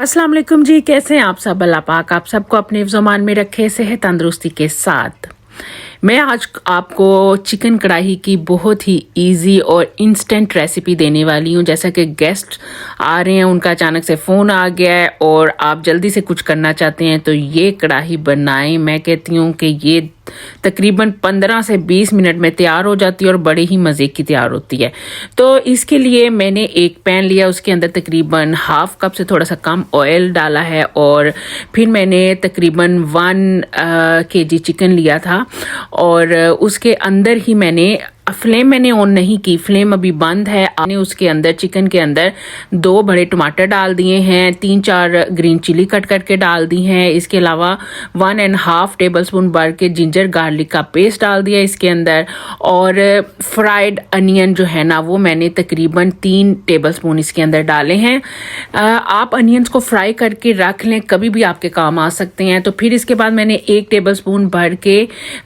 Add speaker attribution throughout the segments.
Speaker 1: अस्सलाम वालेकुम जी, कैसे हैं आप सब। अल्लाह पाक आप सबको अपने ज़मान में रखे सेहत तंदुरुस्ती के साथ। मैं आज आपको चिकन कढ़ाई की बहुत ही इजी और इंस्टेंट रेसिपी देने वाली हूँ। जैसा कि गेस्ट आ रहे हैं, उनका अचानक से फ़ोन आ गया है और आप जल्दी से कुछ करना चाहते हैं तो ये कढ़ाई बनाएं। मैं कहती हूँ कि ये तकरीबन 15 से 20 मिनट में तैयार हो जाती है और बड़े ही मज़े की तैयार होती है। तो इसके लिए मैंने एक पैन लिया, उसके अंदर तकरीबन हाफ कप से थोड़ा सा कम ऑयल डाला है और फिर मैंने तकरीबन 1 kg चिकन लिया था और उसके अंदर ही मैंने ऑन नहीं की, फ्लेम अभी बंद है। आपने उसके अंदर चिकन के अंदर 2 बड़े टमाटर डाल दिए हैं, 3-4 ग्रीन चिली कट करके डाल दी हैं। इसके अलावा 1.5 टेबलस्पून भर के जिंजर गार्लिक का पेस्ट डाल दिया इसके अंदर और फ्राइड अनियन जो है ना वो मैंने तकरीबन 3 टेबलस्पून इसके अंदर डाले हैं। आप अनियंस को फ्राई करके रख लें, कभी भी आपके काम आ सकते हैं। तो फिर इसके बाद मैंने 1 टेबलस्पून भर के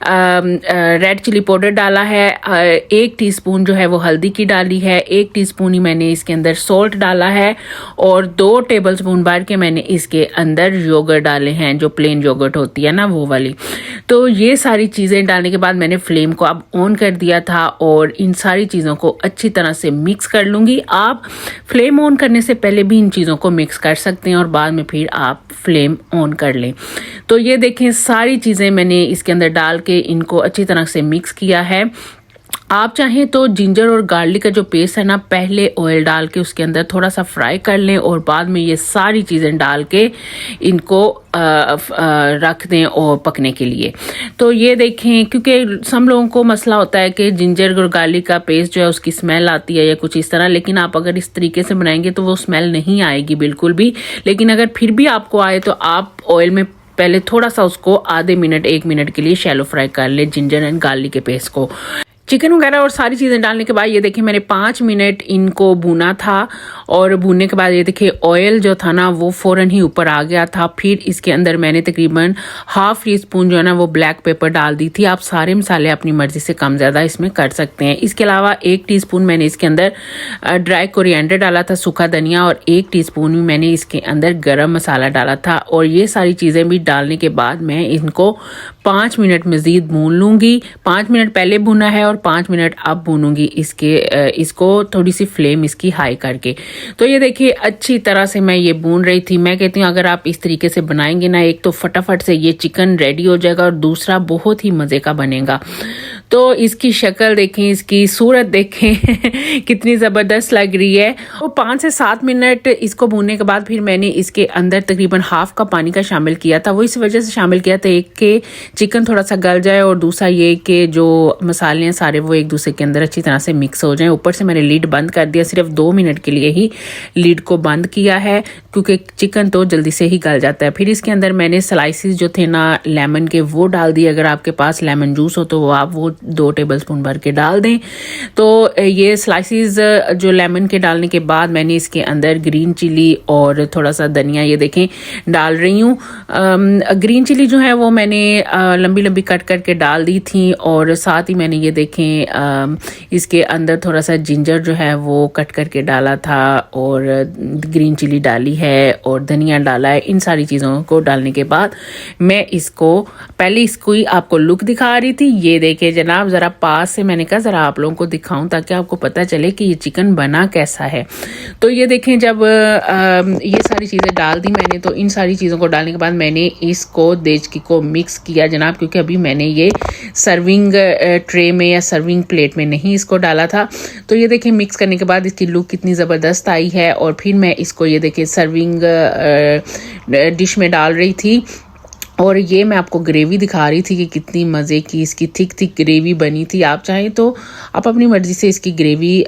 Speaker 1: रेड चिली पाउडर डाला है, 1 टीस्पून जो है वो हल्दी की डाली है, 1 टीस्पून ही मैंने इसके अंदर सॉल्ट डाला है और 2 टेबलस्पून भर के मैंने इसके अंदर योगर्ट डाले हैं, जो प्लेन योगर्ट होती है ना वो वाली। तो ये सारी चीज़ें डालने के बाद मैंने फ्लेम को अब ऑन कर दिया था और इन सारी चीज़ों को अच्छी तरह से मिक्स कर लूँगी। आप फ्लेम ऑन करने से पहले भी इन चीज़ों को मिक्स कर सकते हैं और बाद में फिर आप फ्लेम ऑन कर लें। तो ये देखें, सारी चीज़ें मैंने इसके अंदर डाल के इनको अच्छी तरह से मिक्स किया है। आप चाहें तो जिंजर और गार्लिक का जो पेस्ट है ना, पहले ऑयल डाल के उसके अंदर थोड़ा सा फ्राई कर लें और बाद में ये सारी चीज़ें डाल के इनको रख दें और पकने के लिए। तो ये देखें, क्योंकि सब लोगों को मसला होता है कि जिंजर और गार्लिक का पेस्ट जो है उसकी स्मेल आती है या कुछ इस तरह, लेकिन आप अगर इस तरीके से बनाएंगे तो वो स्मेल नहीं आएगी बिल्कुल भी। लेकिन अगर फिर भी आपको आए तो आप ऑयल में पहले थोड़ा सा उसको आधे मिनट 1 मिनट के लिए शैलो फ्राई कर ले जिंजर एंड गार्लिक के पेस्ट को। चिकन वगैरह और सारी चीज़ें डालने के बाद ये देखिए मैंने 5 मिनट इनको भुना था और भुनने के बाद ये देखिए ऑयल जो था ना वो फ़ौरन ही ऊपर आ गया था। फिर इसके अंदर मैंने तकरीबन ½ टीस्पून जो है ना वो ब्लैक पेपर डाल दी थी। आप सारे मसाले अपनी मर्ज़ी से कम ज़्यादा इसमें कर सकते हैं। इसके अलावा 1 टीस्पून मैंने इसके अंदर ड्राई कोरिएंडर डाला था, सूखा धनिया, और 1 टीस्पून भी मैंने इसके अंदर गरम मसाला डाला था। और ये सारी चीज़ें भी डालने के बाद मैं इनको 5 मिनट मज़ीद भून लूँगी। 5 मिनट पहले भुना है और 5 मिनट अब भूनूंगी इसको थोड़ी सी फ्लेम इसकी हाई करके। तो ये देखिए अच्छी तरह से मैं ये भून रही थी। मैं कहती हूँ अगर आप इस तरीके से बनाएंगे ना, एक तो फटाफट से ये चिकन रेडी हो जाएगा और दूसरा बहुत ही मज़े का बनेगा। तो इसकी शक्ल देखें, इसकी सूरत देखें कितनी ज़बरदस्त लग रही है। तो 5 से 7 मिनट इसको भूनने के बाद फिर मैंने इसके अंदर तकरीबन ½ कप पानी का शामिल किया था। वो इस वजह से शामिल किया था, एक के चिकन थोड़ा सा गल जाए और दूसरा ये कि जो मसाले हैं सारे वो एक दूसरे के अंदर अच्छी तरह से मिक्स हो जाएं। ऊपर से मैंने लीड बंद कर दिया, सिर्फ 2 मिनट के लिए ही लीड को बंद किया है क्योंकि चिकन तो जल्दी से ही गल जाता है। फिर इसके अंदर मैंने स्लाइसिस जो थे ना लेमन के वो डाल दिए। अगर आपके पास लेमन जूस हो तो वो आप वो 2 टेबलस्पून भर के डाल दें। तो ये स्लाइसिस जो लेमन के डालने के बाद मैंने इसके अंदर ग्रीन चिली और थोड़ा सा धनिया ये देखें डाल रही हूँ। ग्रीन चिली जो है वो मैंने लंबी लंबी कट करके डाल दी थी और साथ ही मैंने ये देखें इसके अंदर थोड़ा सा जिंजर जो है वो कट करके डाला था और ग्रीन चिली डाली है और धनिया डाला है। इन सारी चीज़ों को डालने के बाद मैं इसको पहले इसको ही आपको लुक दिखा रही थी। ये देखे जनाब, ज़रा पास से मैंने कहा ज़रा आप लोगों को दिखाऊं ताकि आपको पता चले कि ये चिकन बना कैसा है। तो ये देखें जब ये सारी चीज़ें डाल दी मैंने, तो इन सारी चीज़ों को डालने के बाद मैंने इसको देचकी को मिक्स किया जनाब, क्योंकि अभी मैंने ये सर्विंग ट्रे में या सर्विंग प्लेट में नहीं इसको डाला था। तो ये देखिए मिक्स करने के बाद इसकी लुक कितनी ज़बरदस्त आई है। और फिर मैं इसको ये देखिए सर्विंग डिश में डाल रही थी और ये मैं आपको ग्रेवी दिखा रही थी कि कितनी मज़े की इसकी थिक ग्रेवी बनी थी। आप चाहें तो आप अपनी मर्ज़ी से इसकी ग्रेवी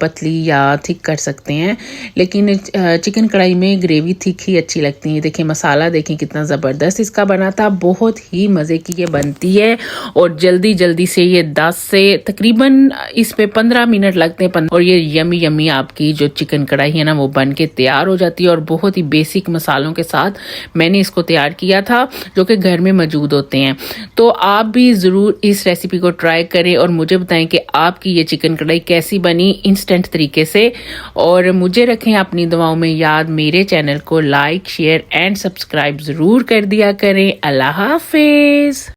Speaker 1: पतली या थिक कर सकते हैं, लेकिन चिकन कढ़ाई में ग्रेवी थिक ही अच्छी लगती है। देखिए मसाला देखें कितना ज़बरदस्त इसका बना था, बहुत ही मज़े की ये बनती है और जल्दी से ये 10 से तकरीबन इस पे 15 मिनट लगते हैं और ये यमी यमी आपकी जो चिकन कढ़ाई है ना वो बन के तैयार हो जाती है। और बहुत ही बेसिक मसालों के साथ मैंने इसको तैयार किया था। जो कि घर में मौजूद होते हैं। तो आप भी ज़रूर इस रेसिपी को ट्राई करें और मुझे बताएं कि आपकी ये चिकन कढ़ाई कैसी बनी इंस्टेंट तरीके से। और मुझे रखें अपनी दुआओं में याद। मेरे चैनल को लाइक, शेयर एंड सब्सक्राइब ज़रूर कर दिया करें। अल्लाह हाफिज़।